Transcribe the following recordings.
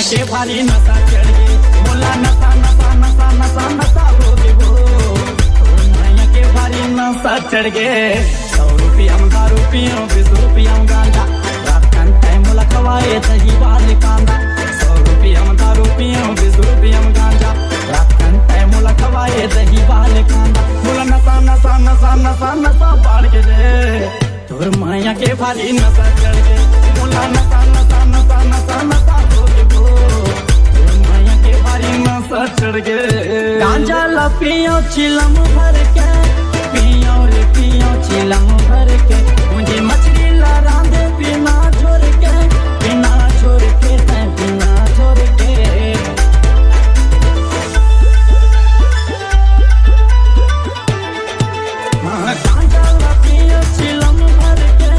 के भारी नशा चढ़ गए, बोला नशा नशा नशा नशा नशा हो गए वो, मैया के भारी नशा चढ़ गए। 100 रुपया में दारू पियो, 20 रुपया में गांजा, रात का टाइम बोला खवाए दही वाले कांदा। 100 रुपया में दारू पियो, 20 रुपया में गांजा, रात का टाइम बोला खवाए दही वाले कांदा। बोला नशा नशा नशा नशा नशा बढ़ गए, तोर मैया के भारी नशा चढ़ गए, बोला नशा नशा नशा नशा नशा हो गए वो, तोर मैया के भारी नशा चढ़ गए। गांजा ला पियो चिलम भर के, पियो रे पियो चिलम भर के, मुझे मछली ला रांधे बिना छोड़ के, बिना छोड़ के बिना छोड़ के। गांजा ला पियो चिलम भर के,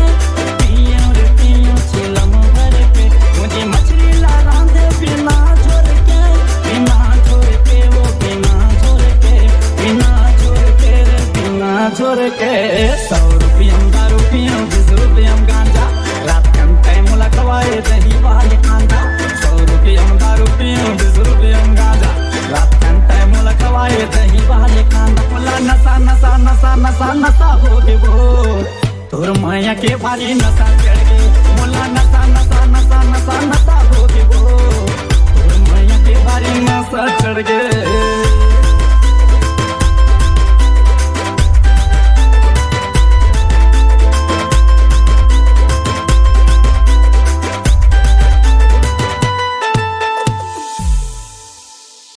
पियो रे पियो चिलम भर के, मुझे मछली ला रांधे बिना छोड़ के, बिना छोड़ के वो बिना छोड़ के, बिना छोड़ के रे बिना छोड़ के। 100 रुपया में दारू पियो, 20 रुपया में गांजा, रात का टाइम बोला खवाए दही वाले कांदा। 100 रुपया में दारू पियो, 20 रुपया में गांजा, रात का टाइम बोला खवाए दही वाले कांदा। बोला नशा नशा नशा नशा नशा हो गए वो, तोर मैया के भारी नशा चढ़ गए, बोला नशा नशा नशा नशा नशा हो गए वो, तोर मैया के भारी नशा